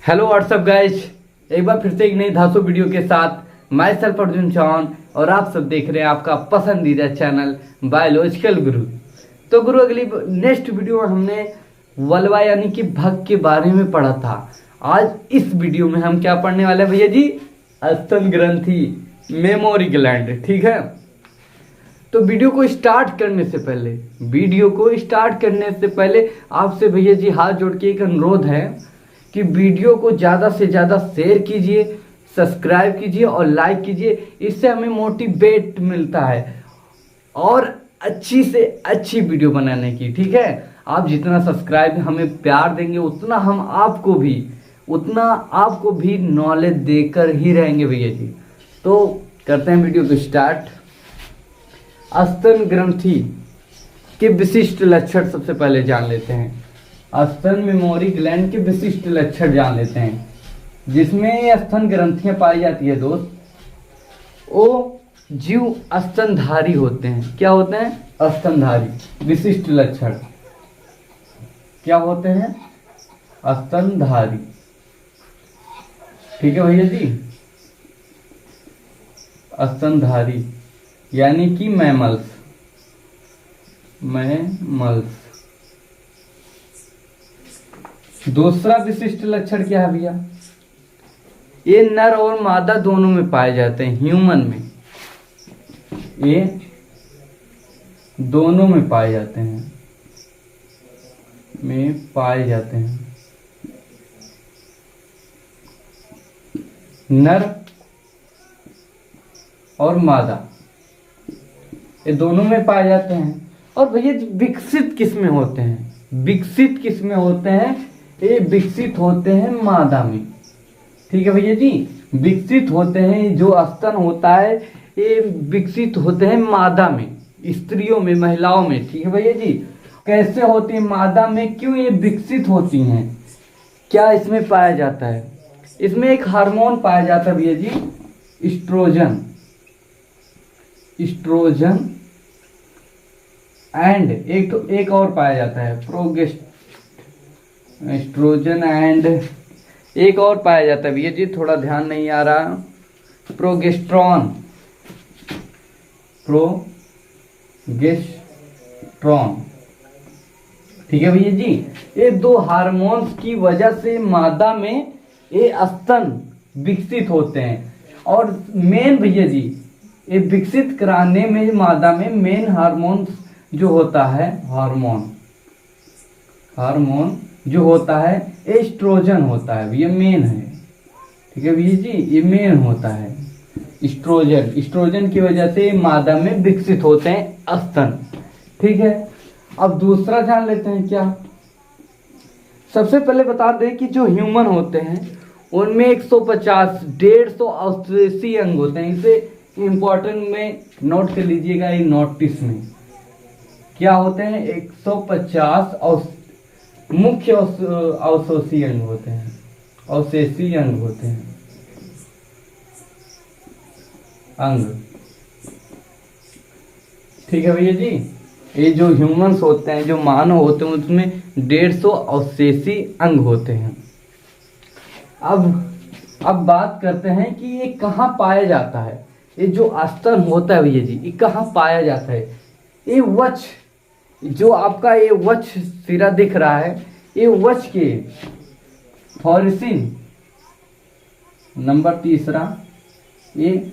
Hello what's up guys, एक बार फिर से एक नई धांसू वीडियो के साथ माई सेल्फ अर्जुन चौहान और आप सब देख रहे हैं आपका पसंदीदा चैनल बायोलॉजिकल गुरु। तो गुरु, अगली नेक्स्ट वीडियो में हमने वल्वा यानी कि भग के बारे में पढ़ा था। आज इस वीडियो में हम क्या पढ़ने वाले हैं भैया जी? स्तन ग्रंथि, मेमोरी ग्लैंड। ठीक है, तो वीडियो को स्टार्ट करने से पहले आपसे भैया जी हाथ जोड़ के एक अनुरोध है कि वीडियो को ज़्यादा से ज़्यादा शेयर कीजिए, सब्सक्राइब कीजिए और लाइक कीजिए। इससे हमें मोटिवेट मिलता है और अच्छी से अच्छी वीडियो बनाने की। ठीक है, आप जितना सब्सक्राइब हमें प्यार देंगे उतना हम आपको भी नॉलेज देकर ही रहेंगे भैया जी। तो करते हैं वीडियो को स्टार्ट। स्तन ग्रंथि के विशिष्ट लक्षण सबसे पहले जान लेते हैं। स्तन मेमोरी ग्लैंड के विशिष्ट लक्षण जान लेते हैं, जिसमें ये स्तन ग्रंथियां पाई जाती है दोस्त। वो जीव स्तनधारी होते हैं। क्या होते हैं? स्तनधारी। विशिष्ट लक्षण क्या होते हैं? स्तनधारी। ठीक है भैया जी, स्तनधारी यानी कि मैमल्स। दूसरा विशिष्ट लक्षण क्या है भैया? ये नर और मादा दोनों में पाए जाते हैं। ह्यूमन में ये दोनों में पाए जाते हैं। नर और मादा ये दोनों में पाए जाते हैं। और भैया विकसित किस में होते हैं? ये विकसित होते हैं मादा में। ठीक है भैया जी, विकसित होते हैं। जो स्तन होता है ये विकसित होते हैं मादा में, स्त्रियों में, महिलाओं में। ठीक है भैया जी, कैसे होती है मादा में? क्यों ये विकसित होती हैं? क्या इसमें पाया जाता है? इसमें एक हार्मोन पाया जाता है भैया जी, इस्ट्रोजन एंड एक और पाया जाता है एस्ट्रोजन एंड एक और पाया जाता है भैया जी, थोड़ा ध्यान नहीं आ रहा। प्रोगेस्ट्रॉन। ठीक है भैया जी, ये दो हार्मोन्स की वजह से मादा में ये स्तन विकसित होते हैं। और मेन भैया जी, ये विकसित कराने में मादा में मेन हार्मोन जो होता है, हार्मोन जो होता है एस्ट्रोजन होता है। ये मेन है। ठीक है भैया जी, ये मेन होता है एस्ट्रोजन की वजह से मादा में विकसित होते हैं स्तन। ठीक है, अब दूसरा जान लेते हैं। क्या? सबसे पहले बता दें कि जो ह्यूमन होते हैं उनमें 150-150 अंग होते हैं। इसे इंपॉर्टेंट में नोट कर लीजिएगा। ये नोटिस में क्या होते हैं? 150 और मुख्य अवशेषी अंग होते हैं। ठीक है भैया जी, ये जो ह्यूमंस होते हैं, जो मानव होते हैं, उसमें 150 अवशेषी अंग होते हैं। अब बात करते हैं कि ये कहाँ पाया जाता है। ये जो स्तन होता है भैया जी, ये कहाँ पाया जाता है? ये वक्ष, जो आपका ये वक्ष सिरा दिख रहा है, ये वक्ष के थॉरिसिन नंबर 3 ये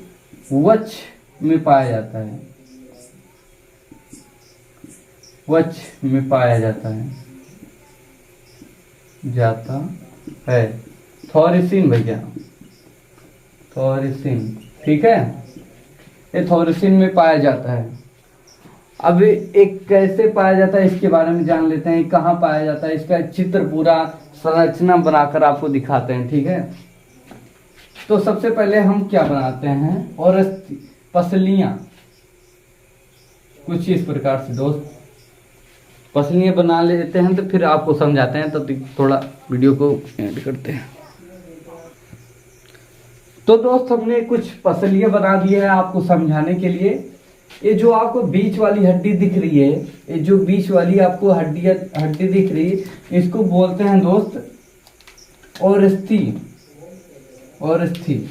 वक्ष में पाया जाता है। थॉरिसिन भैया, ठीक है, ये थॉरिसिन में पाया जाता है। अब एक कैसे पाया जाता है इसके बारे में जान लेते हैं। कहाँ पाया जाता है इसका चित्र पूरा संरचना बनाकर आपको दिखाते हैं। ठीक है, तो सबसे पहले हम क्या बनाते हैं? और पसलियां कुछ इस प्रकार से दोस्त पसलियां बना लेते हैं, तो फिर आपको समझाते हैं। तो थोड़ा वीडियो को एंड करते हैं। तो दोस्त हमने कुछ पसलियां बना दी है आपको समझाने के लिए। ये जो आपको बीच वाली हड्डी दिख रही है, ये जो बीच वाली आपको हड्डी दिख रही है, इसको बोलते हैं दोस्त ओरस्थी, ओरस्थी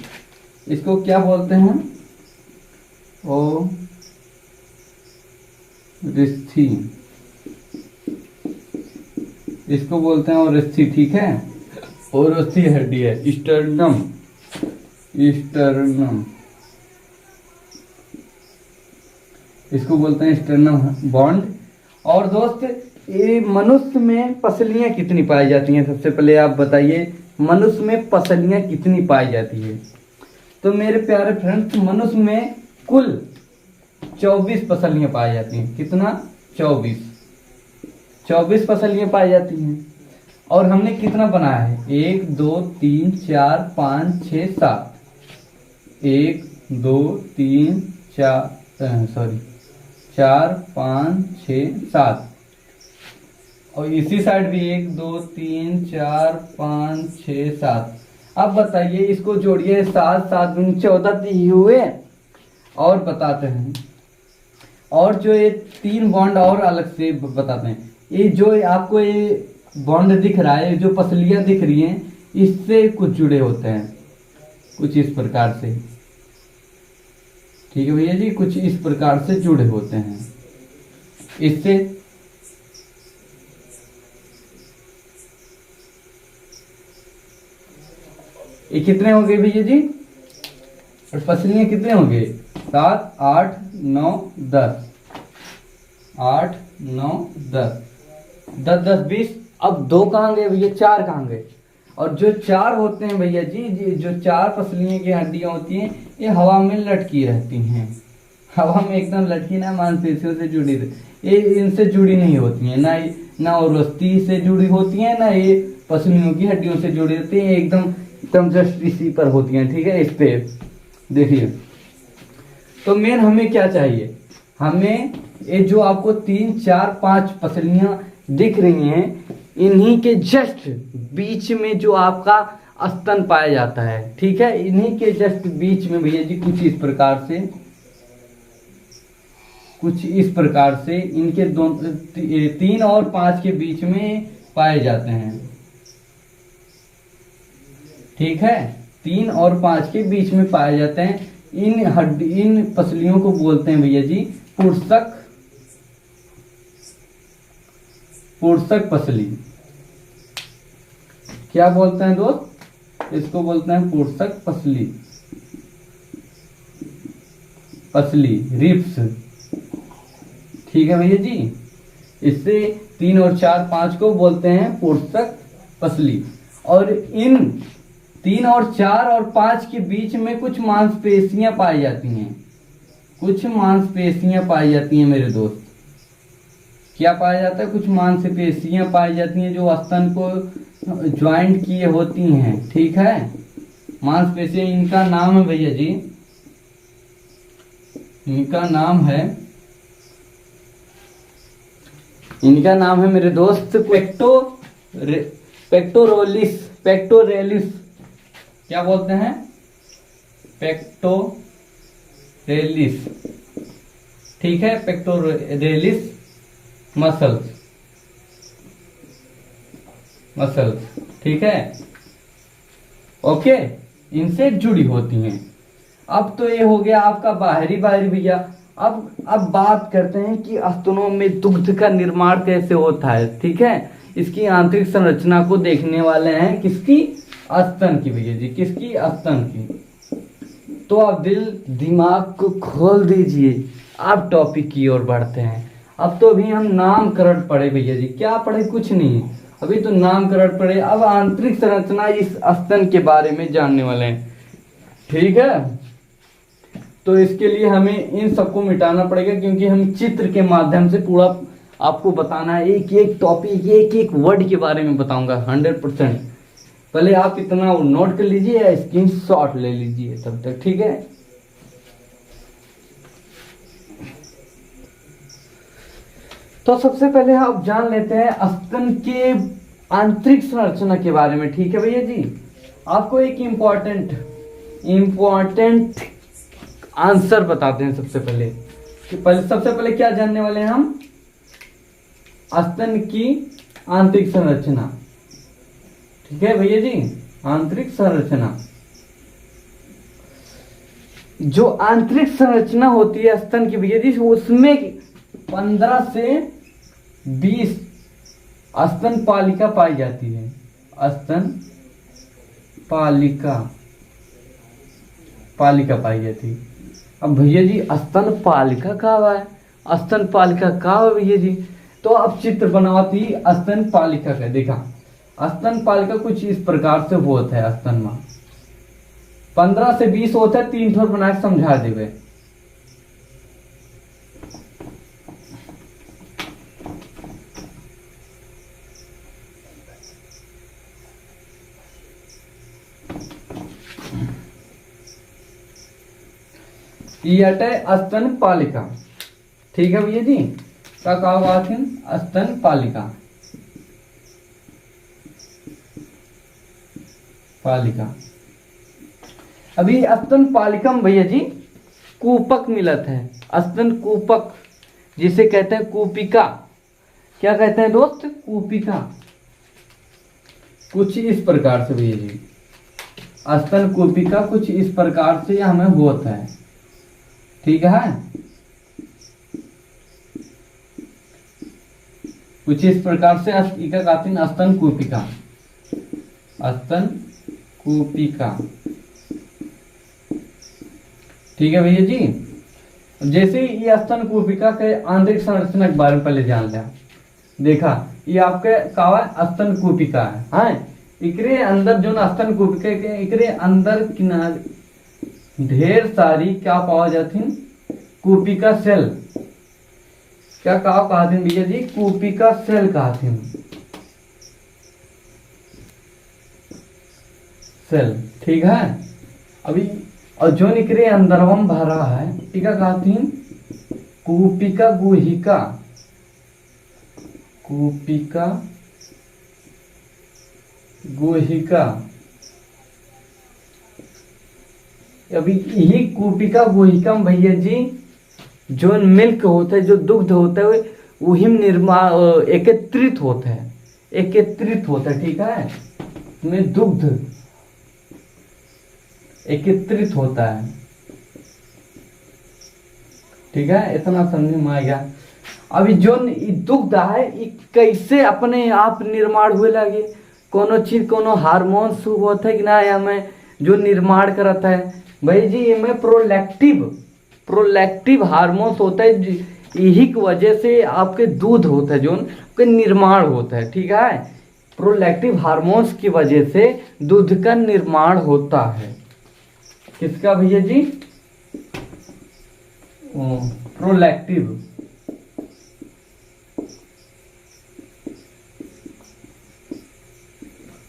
इसको क्या बोलते हैं? ओरस्थी इसको बोलते हैं ओरस्थी, ठीक है। ओरस्थी हड्डी है। स्टर्नम, स्टर्नम इसको बोलते हैं स्टर्नम बॉन्ड। और दोस्त ये मनुष्य में पसलियां कितनी पाई जाती हैं? सबसे पहले आप बताइए मनुष्य में पसलियां कितनी पाई जाती है? तो मेरे प्यारे फ्रेंड्स, मनुष्य में कुल 24 पसलियां पाई जाती हैं। कितना? 24 पसलियां पाई जाती हैं। और हमने कितना बनाया है? 1 2 3 4 5 6 7। 1 2 3 4 5 6 7। और इसी साइड भी 1 2 3 4 5 6 7। अब बताइए इसको जोड़िए, 7 7 दूनी 14 हुए। और बताते हैं, और जो ये 3 बॉन्ड और अलग से बताते हैं। ये जो आपको ये बॉन्ड दिख रहा है, जो पसलियां दिख रही हैं, इससे कुछ जुड़े होते हैं, कुछ इस प्रकार से, ठीक है भैया जी, कुछ इस प्रकार से जुड़े होते हैं इससे। ये कितने हो गए भैया जी? और पसलियां कितने हो गए? 7 8 9 10। 8 9 10 10 10 20। अब 2 कहाँ गए भैया? 4 कहाँ गए? और जो 4 होते हैं भैया जी, जो 4 पसलियों की हड्डियां होती हैं, ये हवा में लटकी रहती हैं। हवा में एकदम लटकी, ना मांसपेशियों से जुड़ी, ये इनसे जुड़ी नहीं होती हैं, ना ओरस्थी से जुड़ी होती हैं, ना ये पसलियों की हड्डियों से जुड़ी रहती हैं। एकदम जस्ट इसी पर होती हैं, ठीक है। इस पे देखिए, तो मेन हमें क्या चाहिए? हमें ये जो आपको 3 4 5 पसलियां दिख रही हैं, इन्हीं के जस्ट बीच में जो आपका स्तन पाया जाता है, ठीक है। इन्हीं के जस्ट बीच में भैया जी कुछ इस प्रकार से इनके 3 और 5 के बीच में पाए जाते हैं, ठीक है। 3 और 5 के बीच में पाए जाते हैं। इन पसलियों को बोलते हैं भैया जी पुर्सक पसली। क्या बोलते हैं दोस्त? इसको बोलते हैं पुर्सक पसली रिप्स, ठीक है भैया जी। इससे 3 और 4 5 को बोलते हैं पुर्सक पसली। और इन 3 और 4 और 5 के बीच में कुछ मांसपेशियां पाई जाती हैं, मेरे दोस्त। क्या पाया जाता है? कुछ मांसपेशियां पाई जाती हैं जो स्तन को ज्वाइंट किए होती हैं, ठीक है। मांसपेशियां, इनका नाम है भैया जी, इनका नाम है मेरे दोस्त पेक्टोरेलिस। क्या बोलते हैं? पेक्टोरेलिस, ठीक है। पेक्टोरेलिस मसल्स, ठीक है, ओके। इनसे जुड़ी होती हैं। अब तो ये हो गया आपका बाहरी भैया। अब बात करते हैं कि स्तनों में दुग्ध का निर्माण कैसे होता है, ठीक है। इसकी आंतरिक संरचना को देखने वाले हैं। किसकी? स्तन की भैया जी, किसकी? स्तन की। तो आप दिमाग को खोल दीजिए, आप टॉपिक की ओर बढ़ते हैं। अब तो अभी हम नामकरण पढ़े भैया जी। क्या पढ़े? कुछ नहीं, अभी तो नामकरण पढ़े। अब आंतरिक संरचना इस स्तन के बारे में जानने वाले हैं, ठीक है। तो इसके लिए हमें इन सबको मिटाना पड़ेगा, क्योंकि हम चित्र के माध्यम से पूरा आपको बताना है। एक एक टॉपिक, एक एक वर्ड के बारे में बताऊंगा 100%। पहले आप इतना नोट कर लीजिए या स्क्रीनशॉट ले लीजिए तब तक, ठीक है। तो सबसे पहले आप जान लेते हैं स्तन के आंतरिक संरचना के बारे में, ठीक है भैया जी। आपको एक इम्पोर्टेंट आंसर बताते हैं सबसे पहले। सबसे पहले क्या जानने वाले हैं हम? स्तन की आंतरिक संरचना। ठीक है भैया जी। आंतरिक संरचना, जो आंतरिक संरचना होती है स्तन की भैया जी, उसमें 15 से 20 स्तन पालिका पाई जाती है। स्तन पालिका पाई जाती है। अब भैया जी स्तन पालिका कहाँ है, स्तन पालिका कहाँ है भैया जी? तो अब चित्र बनाती स्तन पालिका का। देखा, स्तन पालिका कुछ इस प्रकार से होता है। स्तन में 15 से 20 होता है। 3 ठोर बना के समझा देवे। स्तन पालिका, ठीक है भैया जी। क्या कहा स्तन पालिका अभी स्तन पालिका में भैया जी कूपक मिलत है। स्तन कूपक जिसे कहते हैं कूपिका। क्या कहते हैं दोस्त? कूपिका। कुछ इस प्रकार से भैया जी स्तन कूपिका कुछ इस प्रकार से हमें होता है। ठीक है, कुछ इस प्रकार से स्तन कूपिका। स्तन कूपिका, ठीक है भैया जी। जैसे ये स्तन कूपिका के आंतरिक संरचना के बारे में पहले जान लिया। देखा, ये आपके कहा स्तन कूपिका है। एकरे अंदर जो स्तन कूपिका के एकरे अंदर किनारे ढेर सारी क्या पावा जाती? कूपिका सेल। क्या कहा थी भैया जी? कूपिका सेल कहा थी। सेल, ठीक है। अभी और जो निकले अंदर हम भरा है, क्या कहा थी? कूपिका गुहिका। कूपिका गुहिका। अभी यही कूपिका गुहिका में भैया जी जो मिल्क होता है, जो दुग्ध होता है, वही निर्माण एकत्रित होता है। ठीक है, में दुग्ध एकत्रित होता है। ठीक है, इतना समझ में आएगा। अभी जो दुग्ध है ये कैसे अपने आप निर्माण हुए लगे? कोनो चीज कोनो हार्मोन शुभ होता है कि ना, हमें जो निर्माण करता है भाई जी, इनमें प्रोलैक्टिव हार्मोन्स होता है। यही की वजह से आपके दूध होता है जो के निर्माण होता है। ठीक है, प्रोलैक्टिव हार्मोन्स की वजह से दूध का निर्माण होता है। किसका भैया जी?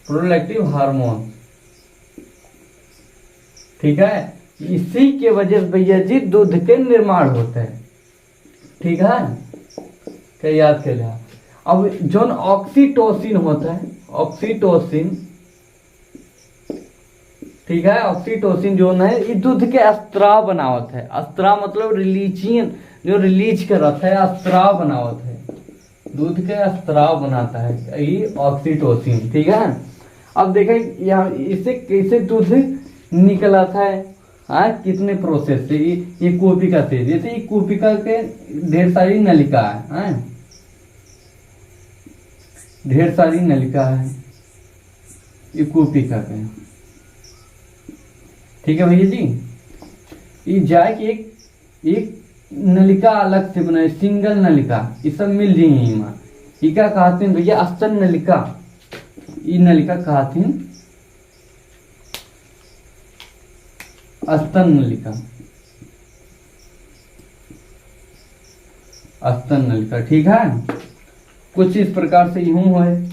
प्रोलैक्टिव हार्मोन। ठीक है, इसी के वजह से भैया जी दूध के निर्माण होते हैं। ठीक है, क्या याद कर लिया? अब जो ऑक्सीटोसिन होता है, ऑक्सीटोसिन, ठीक है, ऑक्सीटोसिन जो है ये दूध के स्त्राव बनावत है। स्त्राव मतलब रिलीजियन, जो रिलीज करता है, स्त्राव बनावत है, दूध के स्त्राव बनाता है ये ऑक्सीटोसिन। ठीक है, अब देखें यहाँ इससे कैसे दूध निकलता है। कितने प्रोसेस से? ये कूपिका से। जैसे ये कूपिका के ढेर सारी नलिका है, ढेर सारी नलिका है ये कूपिका के। ठीक है भैया जी, ये जाए कि एक नलिका अलग से बनाए, सिंगल नलिका, ये सब मिल जाइए। ये क्या कहते हैं भैया? स्तन नलिका। ये नलिका कहते हैं स्तन नलिका। स्तन नलिका, ठीक है। कुछ इस प्रकार से यूं है,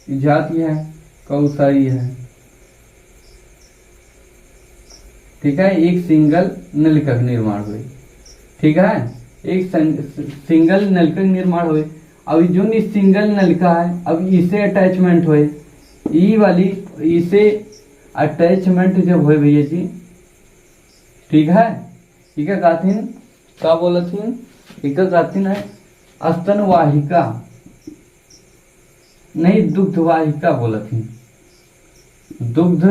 जाती है, कौसाई है। ठीक है, एक सिंगल नलिका का निर्माण हुए। ठीक है, एक सिंगल नलिका का निर्माण हुए। अब जो सिंगल नलिका है, अब इसे अटैचमेंट हुए, ई वाली इसे अटैचमेंट जब हुए भैया जी, ठीक है, ये क्या कहती हैं? क्या बोला थी? ये क्या कहती है? स्तन वाहिका। नहीं, दुग्ध वाहिका बोला थी, दुग्ध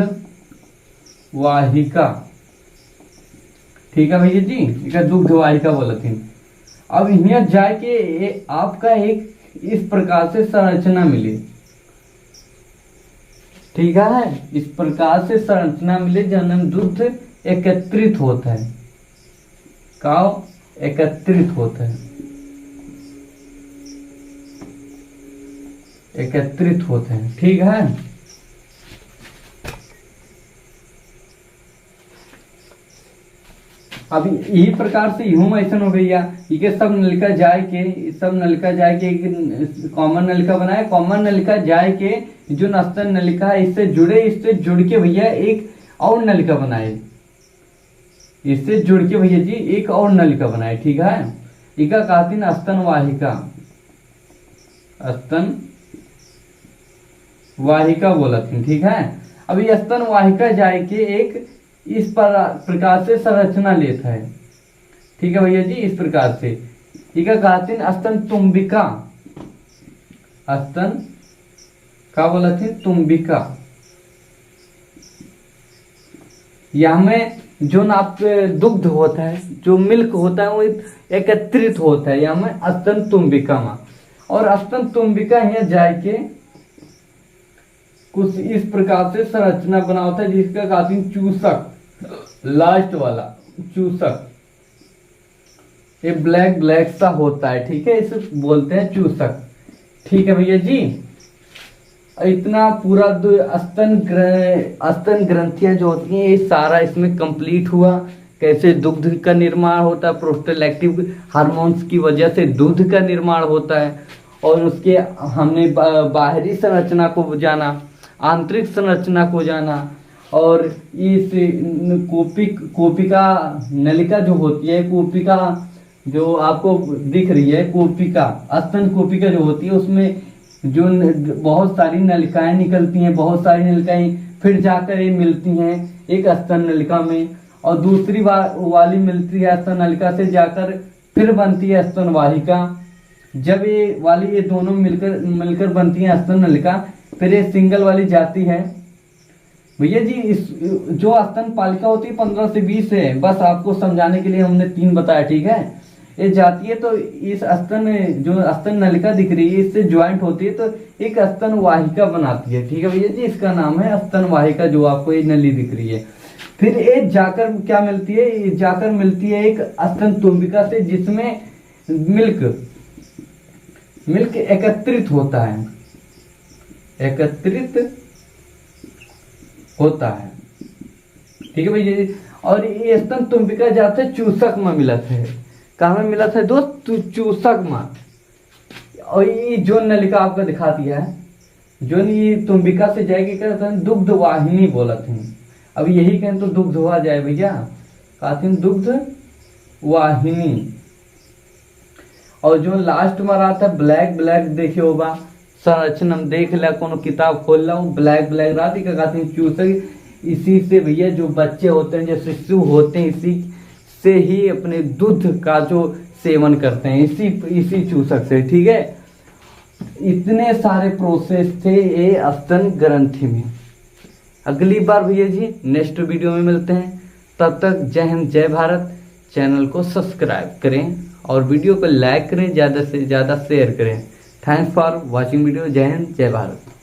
वाहिका। ठीक है भैया जी, ठीक है, दुग्ध वाहिका बोला थी। अब यहाँ जाके आपका एक इस प्रकार से संरचना मिली। ठीक है, इस प्रकार से संरचना मिले जन्म दुग्ध एकत्रित होता है, का एकत्रित होता है, एकत्रित होते हैं। ठीक है, अब यही प्रकार से ह्यूम ऐसा हो गया, ये सब नलिका जाए के, सब नलिका जाए के एक कॉमन नलिका बनाए, कॉमन नलिका जाए के जो स्तन नलिका है इससे जुड़े, इससे जुड़ के भैया एक और नलिका बनाए, इससे जुड़ के भैया जी एक और नलिका बनाए। ठीक है, इका कहती स्तन वाहिका, स्तन वाहिका बोला थी। ठीक है, अब ये स्तन वाहिका जाए के एक इस प्रकार से संरचना लेता है। ठीक है भैया जी, इस प्रकार से इका कहते हैं स्तन तुम्बिका, स्तन का बोला थी तुम्बिका। यहाँ में जो आप दुग्ध होता है, जो मिल्क होता है वो एकत्रित होता है यहाँ में स्तन तुम्बिका में। और स्तन तुम्बिका यहाँ जाके कुछ इस प्रकार से संरचना बना होता है जिसका कहते हैं चूसक, लास्ट वाला चूसक, ये ब्लैक ब्लैक सा होता है। ठीक है, इसे बोलते हैं चूसक। ठीक है भैया जी, इतना पूरा स्तन ग्रंथियां जो होती हैं ये सारा इसमें कंप्लीट हुआ। कैसे दुग्ध का निर्माण होता है, प्रोस्टेलैक्टिव हार्मोन्स की वजह से दूध का निर्माण होता है। और उसके हमने बाहरी संरचना को जाना, आंतरिक संरचना को जाना, और इस कोपिका नलिका जो होती है, कोपिका जो आपको दिख रही है, कोपिका स्तन कोपिका जो होती है उसमें जो बहुत सारी नलिकाएं निकलती हैं, बहुत सारी नलिकाएं फिर जाकर ये मिलती हैं एक स्तन नलिका में, और दूसरी वाली मिलती है स्तन नलिका से जाकर फिर बनती है स्तन वाहिका। जब ये वाली ये दोनों मिलकर बनती है स्तन नलिका, फिर ये सिंगल वाली जाती है भैया जी। इस जो स्तन पालिका होती है 15 से 20 है, बस आपको समझाने के लिए हमने 3 बताया। ठीक है, ये जाती है तो इस स्तन जो स्तन नलिका दिख रही है इससे ज्वाइंट होती है तो एक स्तन वाहिका बनाती है। ठीक है भैया जी, इसका नाम है स्तन वाहिका, जो आपको ये नली दिख रही है। फिर ये जाकर क्या मिलती है, ये जाकर मिलती है एक स्तन तुम्बिका से जिसमें मिल्क एकत्रित होता है, एकत्रित होता है। ठीक है भैया जी, और ये स्तन तुम्बिका जाते चूसक में मिला था। कहाँ में मिला था दोस्त? चूसक में। और ये जो नलिका आपको दिखा दिया है, जो ये तुम्बिका से जाएगी कहते हैं दुग्ध वाहिनी बोला थे। अब यही कहें तो दुग्ध हुआ जाए भैया, कहते हैं दुग्ध वाहिनी। और जो लास्ट में रहा था ब्लैक ब्लैक देखे होगा संरचना, देख ला कोनो किताब खोल ला, ब्लैक ब्लैक रहा थी क्या कहते हैं चूसक। इसी से भैया जो बच्चे होते हैं, जो शिशु होते हैं, इसी से ही अपने दूध का जो सेवन करते हैं, इसी चूसक से। ठीक है, इतने सारे प्रोसेस थे ये स्तन ग्रंथि में। अगली बार भैया जी नेक्स्ट वीडियो में मिलते हैं, तब तक जय हिंद जय भारत। चैनल को सब्सक्राइब करें और वीडियो को लाइक करें, ज़्यादा से ज़्यादा शेयर करें। Thanks for watching video. जय हिंद जय भारत।